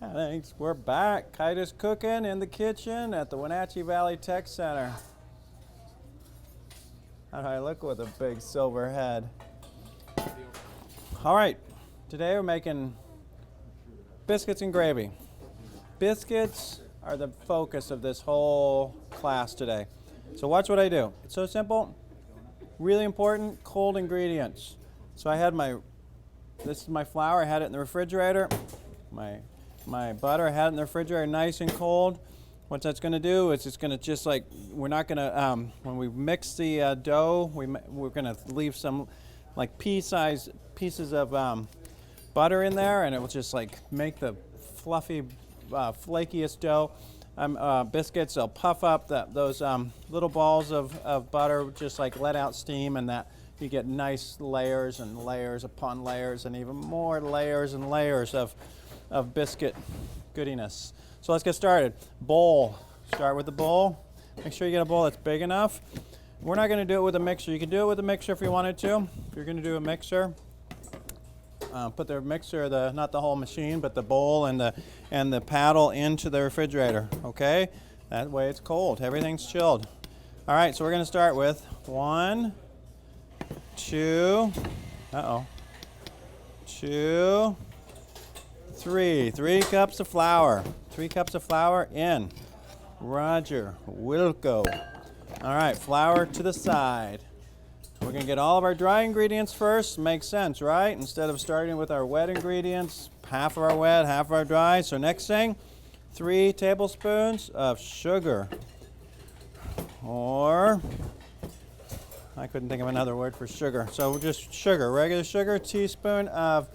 Thanks. We're back. Kite is cooking in the kitchen at the Wenatchee Valley Tech Center. How do I look with a big silver head? All right. Today we're making biscuits and gravy. Biscuits are the focus of this whole class today. So watch what I do. It's so simple. Really important, cold ingredients. So I had this is my flour. I had it in the refrigerator. My butter, I had it in the refrigerator nice and cold. What that's going to do is it's going to just like, we're not going to, when we mix the dough, we're going to leave some like pea-sized pieces of butter in there, and it will just like make the fluffy, flakiest dough. Biscuits, they'll puff up those little balls of butter, just like let out steam, and that you get nice layers and layers upon layers and even more layers and layers of biscuit goodiness. So let's get started. Bowl. Start with the bowl. Make sure you get a bowl that's big enough. We're not going to do it with a mixer. You can do it with a mixer if you wanted to. If you're going to do a mixer, put the mixer, not the whole machine, but the bowl and the paddle into the refrigerator. Okay? That way it's cold. Everything's chilled. All right, so we're going to start with 1, 2, 2, 3. 3 cups of flour. 3 cups of flour in. Roger. Wilco. All right, flour to the side. We're going to get all of our dry ingredients first. Makes sense, right? Instead of starting with our wet ingredients, half of our wet, half of our dry. So next thing, 3 tablespoons of sugar. Or, I couldn't think of another word for sugar. So just sugar, regular sugar, teaspoon of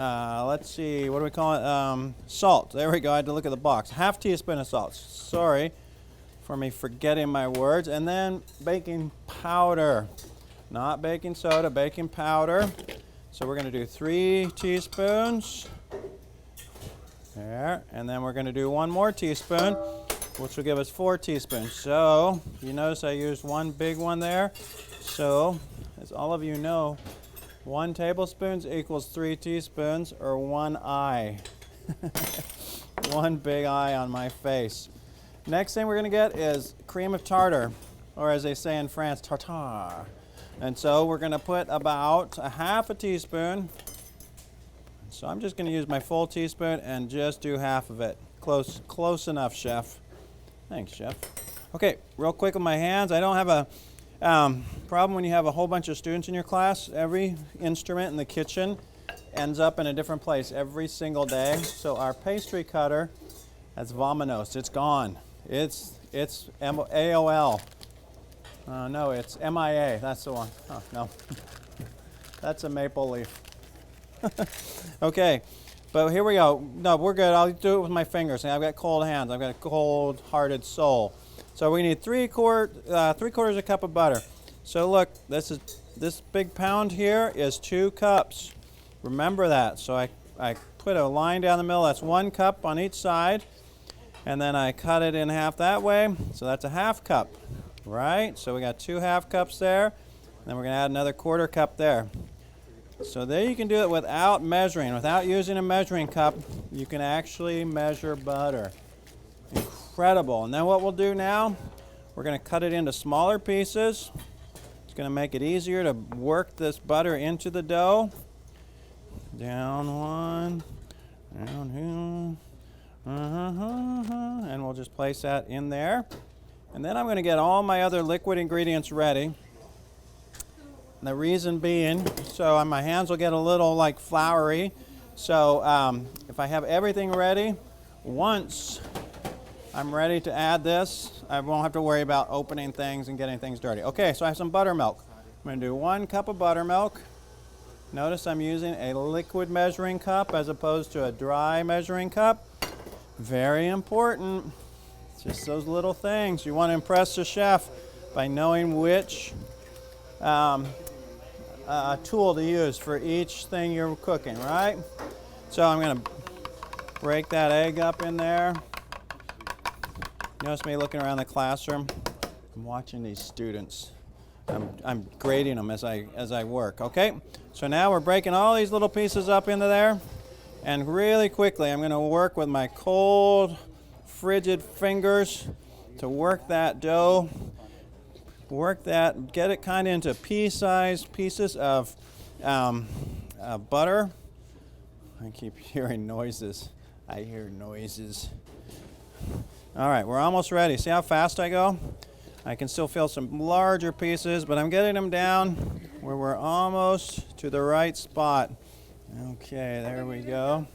let's see, what do we call it? Salt. There we go. I had to look at the box. Half teaspoon of salt. Sorry for me forgetting my words. And then baking powder. Not baking soda, baking powder. So we're going to do 3 teaspoons. There. And then we're going to do 1 more teaspoon, which will give us 4 teaspoons. So you notice I used 1 big one there. So as all of you know, 1 tablespoon equals 3 teaspoons, or 1 eye. 1 big eye on my face. Next thing we're going to get is cream of tartar, or as they say in France, tartar. And so we're going to put about a half a teaspoon. So I'm just going to use my full teaspoon and just do half of it. Close enough, chef. Thanks, chef. Okay, real quick with my hands. I don't have a problem when you have a whole bunch of students in your class. Every instrument in the kitchen ends up in a different place every single day. So our pastry cutter, that's Vominos. It's gone. It's AOL. No, it's MIA. That's the one. Oh, no. That's a maple leaf. Okay, but here we go. No, we're good. I'll do it with my fingers. I've got cold hands. I've got a cold-hearted soul. So we need 3/4 a cup of butter. So look, this big pound here is 2 cups. Remember that. So I put a line down the middle. That's 1 cup on each side. And then I cut it in half that way. So that's a half cup, right? So we got 2 half cups there. And then we're going to add another 1/4 cup there. So there you can do it without measuring. Without using a measuring cup, you can actually measure butter. Incredible. And then what we'll do now, we're going to cut it into smaller pieces. It's going to make it easier to work this butter into the dough. Down 1, down 2, and we'll just place that in there. And then I'm going to get all my other liquid ingredients ready. And the reason being, so my hands will get a little like floury. So if I have everything ready, once I'm ready to add this, I won't have to worry about opening things and getting things dirty. Okay, so I have some buttermilk. I'm going to do 1 cup of buttermilk. Notice I'm using a liquid measuring cup as opposed to a dry measuring cup. Very important. It's just those little things. You want to impress the chef by knowing which tool to use for each thing you're cooking, right? So I'm going to break that egg up in there. Notice me looking around the classroom. I'm watching these students. I'm grading them as I work, okay? So now we're breaking all these little pieces up into there. And really quickly, I'm going to work with my cold, frigid fingers to work that dough. Work that, get it kind of into pea-sized pieces of butter. I keep hearing noises. I hear noises. All right, we're almost ready. See how fast I go? I can still feel some larger pieces, but I'm getting them down where we're almost to the right spot. Okay, there we go.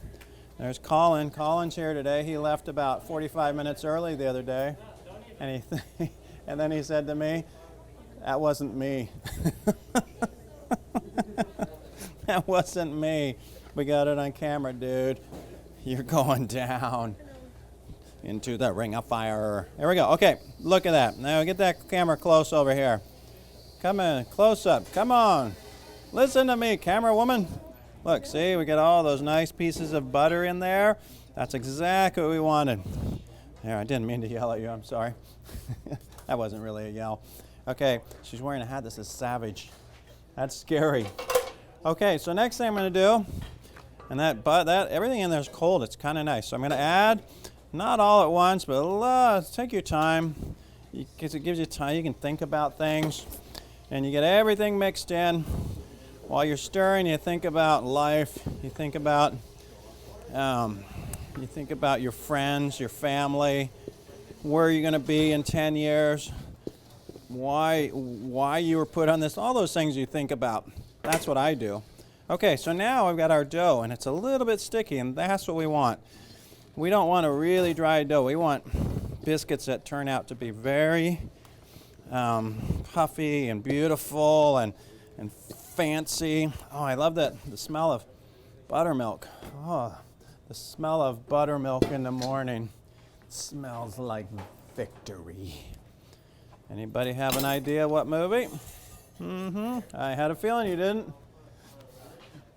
There's Colin. Colin's here today. He left about 45 minutes early the other day. And and then he said to me, "That wasn't me." That wasn't me. We got it on camera, dude. You're going down into the ring of fire. There we go. Okay, look at that. Now get that camera close over here. Come in, close up. Come on. Listen to me, camera woman. Look, see, we got all those nice pieces of butter in there. That's exactly what we wanted. There, I didn't mean to yell at you. I'm sorry. That wasn't really a yell. Okay, she's wearing a hat that says savage. That's scary. Okay, so next thing I'm going to do, and that everything in there is cold. It's kind of nice. So I'm going to add, not all at once, but take your time. Because it gives you time. You can think about things, and you get everything mixed in. While you're stirring, you think about life. You think about your friends, your family, where you're going to be in 10 years, why you were put on this, all those things you think about. That's what I do. Okay, so now I've got our dough, and it's a little bit sticky, and that's what we want. We don't want a really dry dough. We want biscuits that turn out to be very puffy and beautiful and fancy. Oh, I love that, the smell of buttermilk. Oh, the smell of buttermilk in the morning smells like victory. Anybody have an idea what movie? I had a feeling you didn't.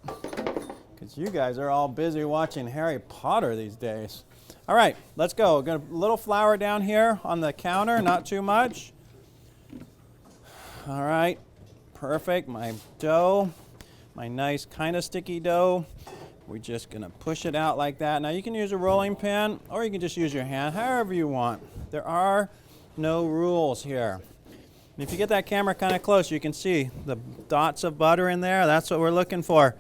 Because you guys are all busy watching Harry Potter these days. All right, let's go. Got a little flour down here on the counter, not too much. All right, perfect. My dough, my nice kind of sticky dough. We're just going to push it out like that. Now you can use a rolling pin or you can just use your hand, however you want. There are no rules here. And if you get that camera kind of close, you can see the dots of butter in there. That's what we're looking for.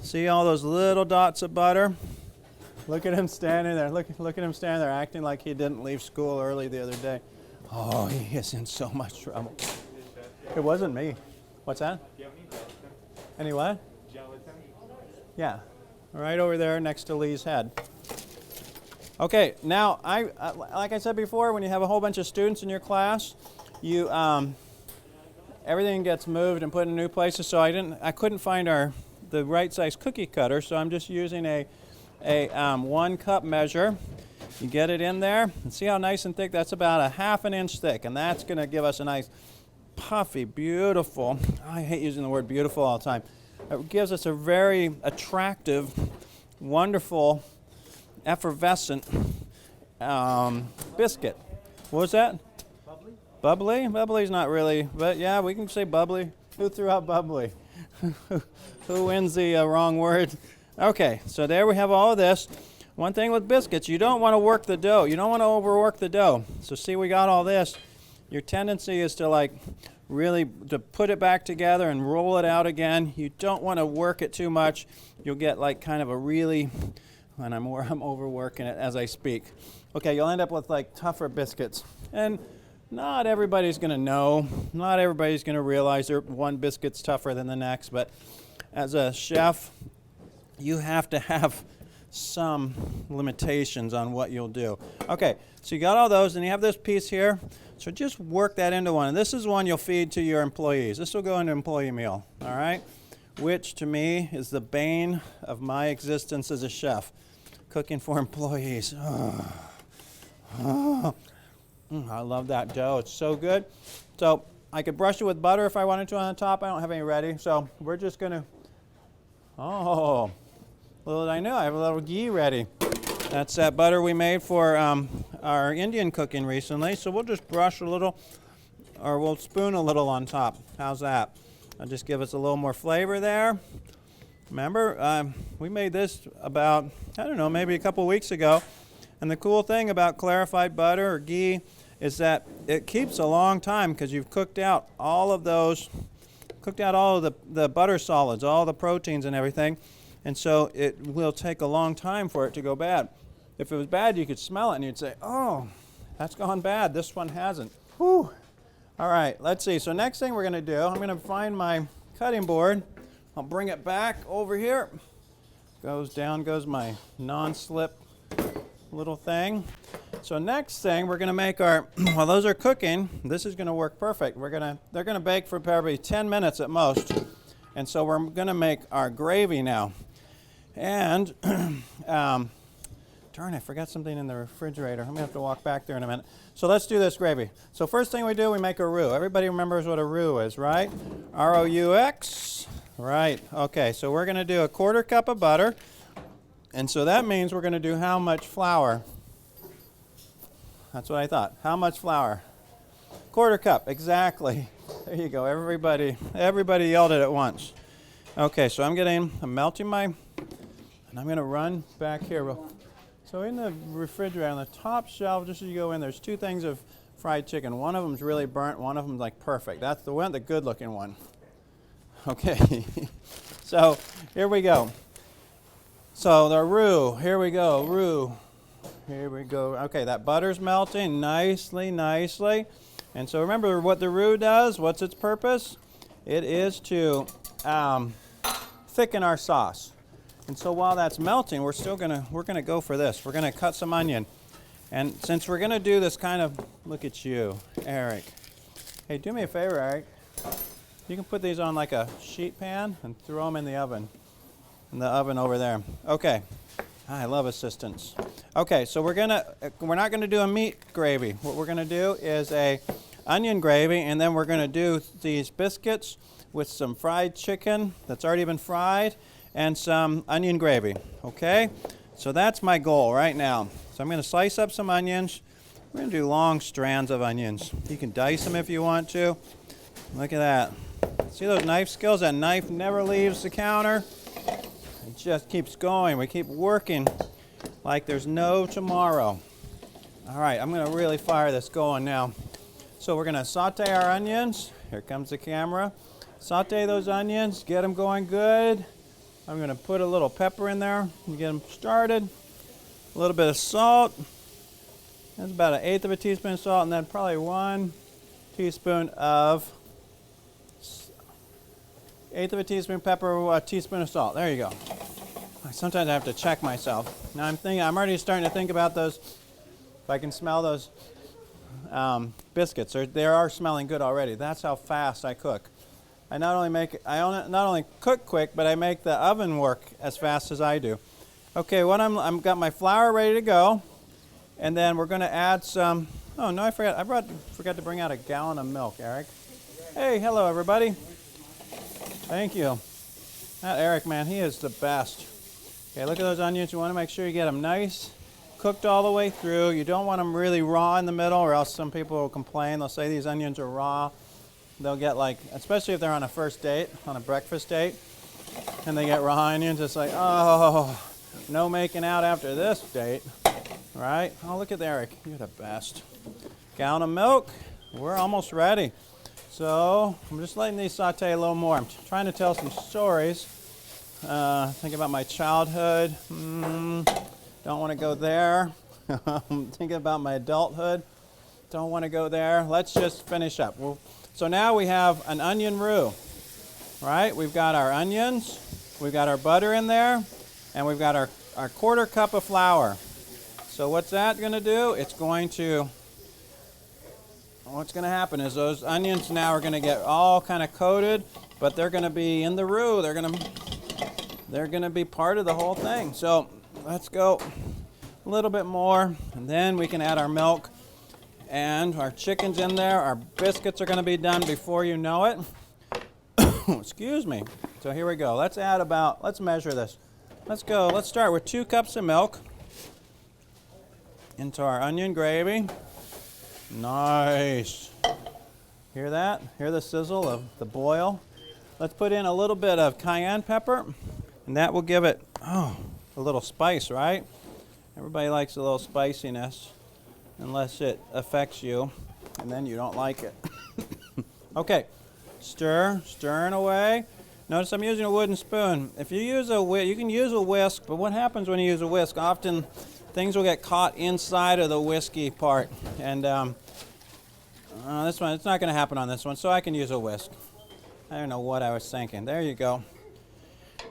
See all those little dots of butter? Look at him standing there. Look at him standing there acting like he didn't leave school early the other day. Oh, he is in so much trouble. It wasn't me. What's that? Any what? Yeah, right over there next to Lee's head. Okay, now like I said before, when you have a whole bunch of students in your class, you everything gets moved and put in new places. So I couldn't find the right size cookie cutter, so I'm just using a 1 cup measure. You get it in there and see how nice and thick. That's about a 1/2 inch thick, and that's going to give us a nice puffy, beautiful. I hate using the word beautiful all the time. It gives us a very attractive, wonderful, effervescent biscuit. What was that? Bubbly. Bubbly? Bubbly's not really, but yeah, we can say bubbly. Who threw out bubbly? Who wins the wrong word? Okay, so there we have all of this. One thing with biscuits, you don't want to work the dough. You don't want to overwork the dough. So see, we got all this. Your tendency is to really to put it back together and roll it out again. You don't want to work it too much. You'll get kind of a really, and I'm overworking it as I speak. Okay, you'll end up with tougher biscuits. And not everybody's going to know. Not everybody's going to realize one biscuit's tougher than the next. But as a chef, you have to have some limitations on what you'll do. Okay, so you got all those, and you have this piece here. So just work that into one. And this is one you'll feed to your employees. This will go into employee meal, all right? Which, to me, is the bane of my existence as a chef. Cooking for employees. I love that dough. It's so good. So I could brush it with butter if I wanted to on the top. I don't have any ready. So we're just going to... Oh, little did I know, I have a little ghee ready. That's that butter we made for our Indian cooking recently. So we'll just brush a little, or we'll spoon a little on top. How's that? That'll just give us a little more flavor there. Remember, we made this about, I don't know, maybe a couple weeks ago. And the cool thing about clarified butter or ghee is that it keeps a long time because you've cooked out all of the butter solids, all the proteins and everything. And so it will take a long time for it to go bad. If it was bad, you could smell it and you'd say, oh, that's gone bad. This one hasn't. Whew. All right, let's see. So next thing we're going to do, I'm going to find my cutting board. I'll bring it back over here. Down goes my non-slip little thing. So next thing, we're going to make our, while those are cooking, this is going to work perfect. They're going to bake for probably 10 minutes at most. And so we're going to make our gravy now. And, darn, I forgot something in the refrigerator. I'm going to have to walk back there in a minute. So let's do this gravy. So first thing we do, we make a roux. Everybody remembers what a roux is, right? R-O-U-X. Right. Okay, so we're going to do a 1/4 cup of butter. And so that means we're going to do how much flour? That's what I thought. How much flour? 1/4 cup, exactly. There you go. Everybody yelled it at once. Okay, so I'm melting and I'm going to run back here. So in the refrigerator, on the top shelf, just as you go in, there's 2 things of fried chicken. One of them's really burnt, one of them's like perfect. That's the good looking one. Okay, so here we go. So the roux, here we go, roux. Here we go. Okay, that butter's melting nicely. And so remember what the roux does. What's its purpose? It is to thicken our sauce. And so while that's melting, we're gonna go for this. We're gonna cut some onion. And since we're gonna do this kind of, look at you, Eric. Hey, do me a favor, Eric. You can put these on like a sheet pan and throw them in the oven. In the oven over there. Okay. I love assistants. Okay, so we're not gonna do a meat gravy. What we're gonna do is a onion gravy, and then we're gonna do these biscuits with some fried chicken that's already been fried and some onion gravy. Okay? So that's my goal right now. So I'm gonna slice up some onions. We're gonna do long strands of onions. You can dice them if you want to. Look at that. See those knife skills? That knife never leaves the counter. It just keeps going. We keep working like there's no tomorrow. All right, I'm going to really fire this going now. So we're going to saute our onions. Here comes the camera. Saute those onions. Get them going good. I'm going to put a little pepper in there and get them started. A little bit of salt. That's about 1/8 of a teaspoon of salt, and then probably 1 teaspoon of 1/8 of a teaspoon pepper, a teaspoon of salt. There you go. Sometimes I have to check myself. Now I'm already starting to think about those, if I can smell those biscuits. They are smelling good already. That's how fast I cook. I not only cook quick, but I make the oven work as fast as I do. Okay, I've got my flour ready to go. And then we're going to add some, oh no, I forgot to bring out a gallon of milk, Eric. Hey, hello everybody. Thank you. That Eric, man, he is the best. Okay, look at those onions. You want to make sure you get them nice, cooked all the way through. You don't want them really raw in the middle, or else some people will complain. They'll say these onions are raw. They'll get especially if they're on a first date, on a breakfast date, and they get raw onions. It's like, oh, no making out after this date, right? Oh, look at Eric. You're the best. Gallon of milk. We're almost ready. So I'm just letting these saute a little more. I'm trying to tell some stories. Think about my childhood. Don't want to go there. I'm thinking about my adulthood. Don't want to go there. Let's just finish up. So now we have an onion roux, right? We've got our onions, we've got our butter in there, and we've got our 1/4 cup of flour. So what's that going to do? What's going to happen is those onions now are going to get all kind of coated, but they're going to be in the roux. They're going to be part of the whole thing. So let's go a little bit more, and then we can add our milk, and our chicken's in there. Our biscuits are going to be done before you know it. Excuse me. So here we go. Let's measure this. Let's start with 2 cups of milk into our onion gravy. Nice. Hear that? Hear the sizzle of the boil? Let's put in a little bit of cayenne pepper. And that will give it, oh, a little spice, right? Everybody likes a little spiciness, unless it affects you, and then you don't like it. Okay, stirring away. Notice I'm using a wooden spoon. If you use you can use a whisk, but what happens when you use a whisk? Often things will get caught inside of the whiskey part, and this one, it's not going to happen on this one, so I can use a whisk. I don't know what I was thinking. There you go.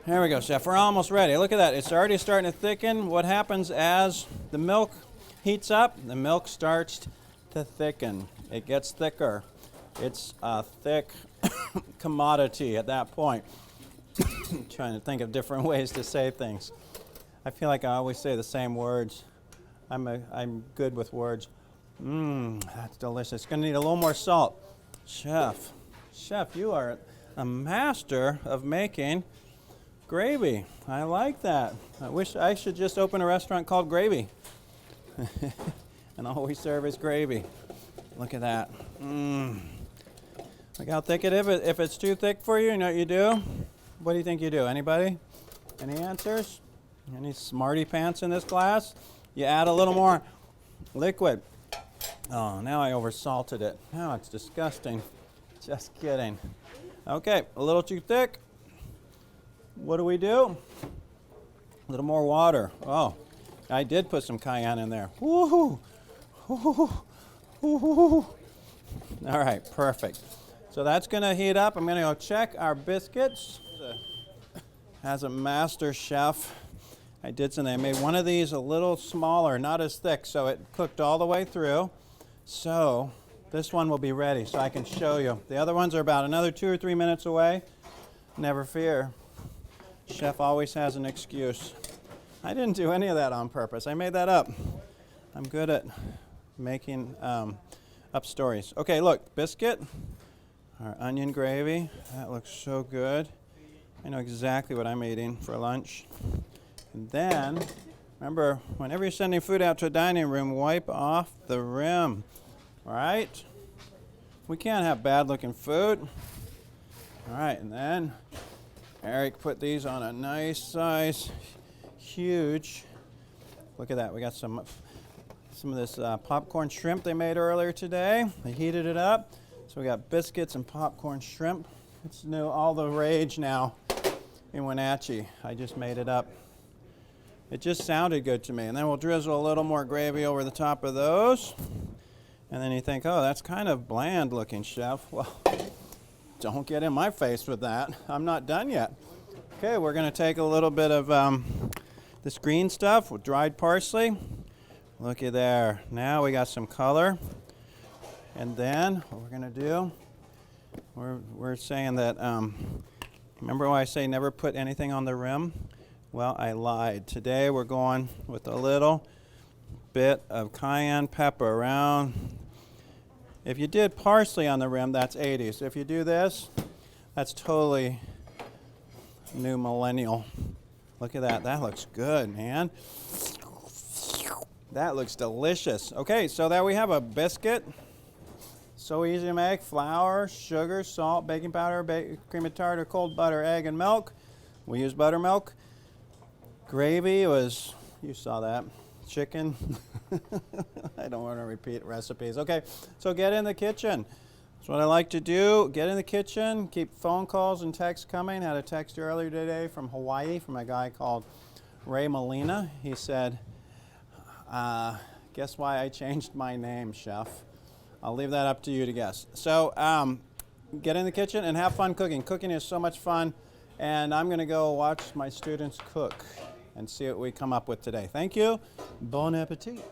There we go, Chef. We're almost ready. Look at that. It's already starting to thicken. What happens as the milk heats up? The milk starts to thicken. It gets thicker. It's a thick commodity at that point. Trying to think of different ways to say things. I feel like I always say the same words. I'm good with words. That's delicious. Going to need a little more salt. Chef, you are a master of making gravy. I like that. I wish I should just open a restaurant called Gravy. And all we serve is gravy. Look at that. Look how thick it is. If it's too thick for you, you know what you do? What do you think you do? Anybody? Any answers? Any smarty pants in this class? You add a little more liquid. Oh, now I oversalted it. Now it's disgusting. Just kidding. Okay, a little too thick. What do we do? A little more water. Oh, I did put some cayenne in there. Woohoo! Woohoo! All right, perfect. So that's going to heat up. I'm going to go check our biscuits. As a master chef, I did something. I made one of these a little smaller, not as thick, so it cooked all the way through. So this one will be ready, so I can show you. The other ones are about another 2 or 3 minutes away. Never fear. Chef always has an excuse. I didn't do any of that on purpose. I made that up. I'm good at making up stories. Okay, look, biscuit, our onion gravy. That looks so good. I know exactly what I'm eating for lunch. And then, remember, whenever you're sending food out to a dining room, wipe off the rim. All right? We can't have bad-looking food. All right, and then Eric put these on a nice size, huge. Look at that. We got some of this popcorn shrimp they made earlier today. They heated it up. So we got biscuits and popcorn shrimp. It's new, all the rage now in Wenatchee. I just made it up. It just sounded good to me. And then we'll drizzle a little more gravy over the top of those. And then you think, oh, that's kind of bland looking, Chef. Well, don't get in my face with that. I'm not done yet. Okay, we're going to take a little bit of this green stuff with dried parsley. Looky there. Now we got some color. And then what we're going to do, we're saying that, remember when I say never put anything on the rim? Well, I lied. Today we're going with a little bit of cayenne pepper around. If you did parsley on the rim, that's 80s. If you do this, that's totally new millennial. Look at that. That looks good, man. That looks delicious. Okay, so there we have a biscuit. So easy to make. Flour, sugar, salt, baking powder, cream of tartar, cold butter, egg, and milk. We use buttermilk. Gravy was, you saw that, chicken. I don't want to repeat recipes. Okay, so get in the kitchen. That's what I like to do. Get in the kitchen, keep phone calls and texts coming. Had a text earlier today from Hawaii from a guy called Ray Molina. He said, guess why I changed my name, Chef? I'll leave that up to you to guess. So get in the kitchen and have fun cooking. Cooking is so much fun. And I'm going to go watch my students cook and see what we come up with today. Thank you. Bon appetit.